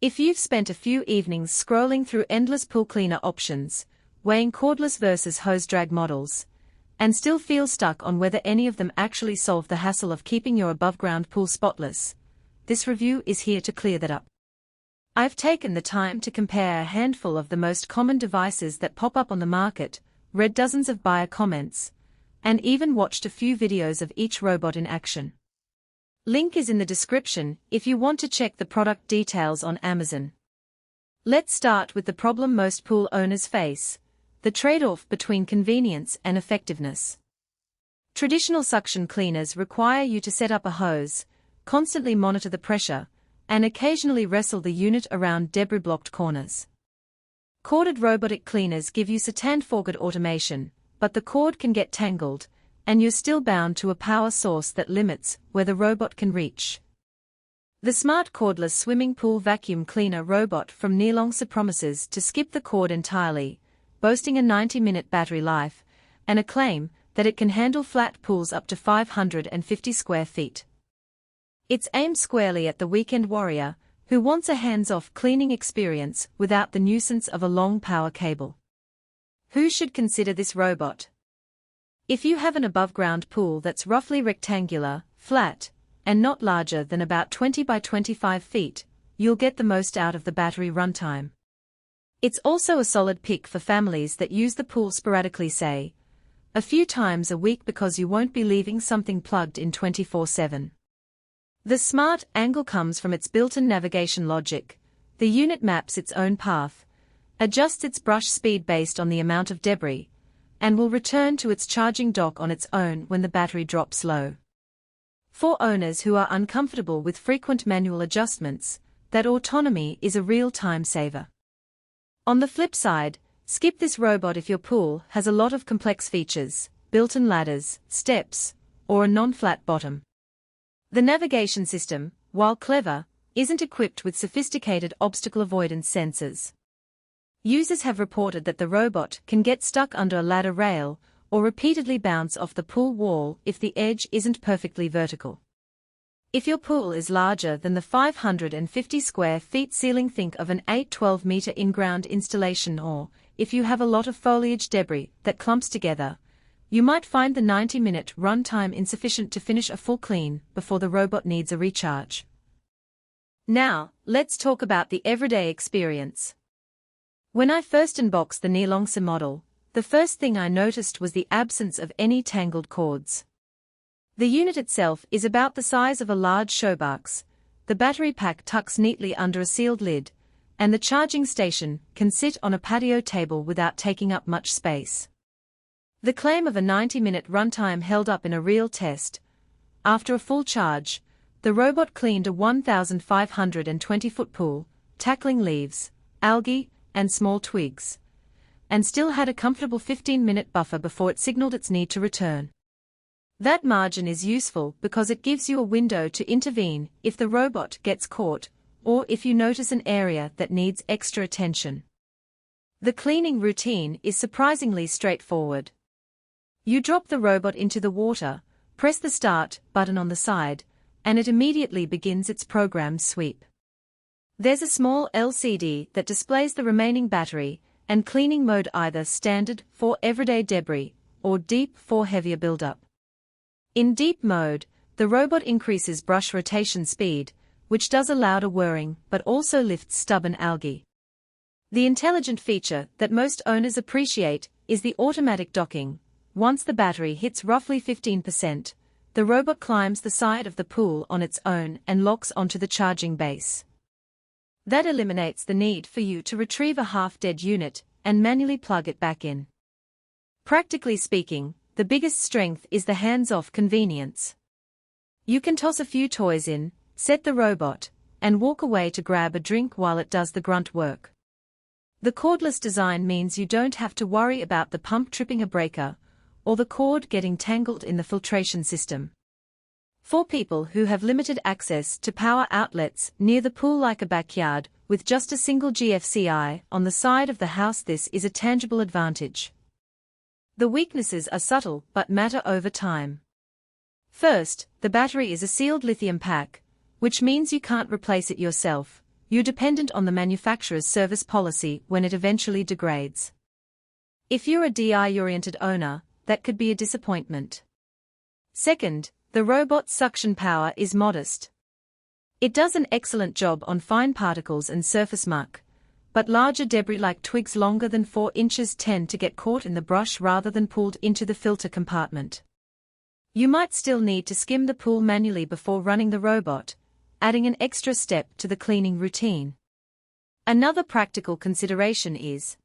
If you've spent a few evenings scrolling through endless pool cleaner options, weighing cordless versus hose drag models, and still feel stuck on whether any of them actually solve the hassle of keeping your above-ground pool spotless, this review is here to clear that up. I've taken the time to compare a handful of the most common devices that pop up on the market, read dozens of buyer comments, and even watched a few videos of each robot in action. Link is in the description if you want to check the product details on Amazon. Let's start with the problem most pool owners face: the trade-off between convenience and effectiveness. Traditional suction cleaners require you to set up a hose, constantly monitor the pressure, and occasionally wrestle the unit around debris-blocked corners. Corded robotic cleaners give you sand-forward automation, but the cord can get tangled, and you're still bound to a power source that limits where the robot can reach. The smart cordless swimming pool vacuum cleaner robot from SwimmiHonest promises to skip the cord entirely, boasting a 90-minute battery life, and a claim that it can handle flat pools up to 550 square feet. It's aimed squarely at the weekend warrior, who wants a hands-off cleaning experience without the nuisance of a long power cable. Who should consider this robot? If you have an above-ground pool that's roughly rectangular, flat, and not larger than about 20 by 25 feet, you'll get the most out of the battery runtime. It's also a solid pick for families that use the pool sporadically, say, a few times a week, because you won't be leaving something plugged in 24/7. The smart angle comes from its built-in navigation logic. The unit maps its own path, adjusts its brush speed based on the amount of debris, and will return to its charging dock on its own when the battery drops low. For owners who are uncomfortable with frequent manual adjustments, that autonomy is a real time saver. On the flip side, skip this robot if your pool has a lot of complex features, built-in ladders, steps, or a non-flat bottom. The navigation system, while clever, isn't equipped with sophisticated obstacle avoidance sensors. Users have reported that the robot can get stuck under a ladder rail or repeatedly bounce off the pool wall if the edge isn't perfectly vertical. If your pool is larger than the 550 square feet ceiling, think of an 8-12 meter in-ground installation, or, if you have a lot of foliage debris that clumps together, you might find the 90-minute runtime insufficient to finish a full clean before the robot needs a recharge. Now, let's talk about the everyday experience. When I first unboxed the SwimmiHonest model, the first thing I noticed was the absence of any tangled cords. The unit itself is about the size of a large showbox, the battery pack tucks neatly under a sealed lid, and the charging station can sit on a patio table without taking up much space. The claim of a 90-minute runtime held up in a real test. After a full charge, the robot cleaned a 1,520-foot pool, tackling leaves, algae, and small twigs, and still had a comfortable 15-minute buffer before it signaled its need to return. That margin is useful because it gives you a window to intervene if the robot gets caught, or if you notice an area that needs extra attention. The cleaning routine is surprisingly straightforward. You drop the robot into the water, press the start button on the side, and it immediately begins its programmed sweep. There's a small LCD that displays the remaining battery and cleaning mode, either standard for everyday debris or deep for heavier buildup. In deep mode, the robot increases brush rotation speed, which does a louder whirring but also lifts stubborn algae. The intelligent feature that most owners appreciate is the automatic docking. Once the battery hits roughly 15%, the robot climbs the side of the pool on its own and locks onto the charging base. That eliminates the need for you to retrieve a half-dead unit and manually plug it back in. Practically speaking, the biggest strength is the hands-off convenience. You can toss a few toys in, set the robot, and walk away to grab a drink while it does the grunt work. The cordless design means you don't have to worry about the pump tripping a breaker, or the cord getting tangled in the filtration system. For people who have limited access to power outlets near the pool, like a backyard with just a single GFCI on the side of the house, this is a tangible advantage. The weaknesses are subtle but matter over time. First, the battery is a sealed lithium pack, which means you can't replace it yourself, you're dependent on the manufacturer's service policy when it eventually degrades. If you're a DI-oriented owner, that could be a disappointment. Second, the robot's suction power is modest. It does an excellent job on fine particles and surface muck, but larger debris like twigs longer than 4 inches tend to get caught in the brush rather than pulled into the filter compartment. You might still need to skim the pool manually before running the robot, adding an extra step to the cleaning routine. Another practical consideration is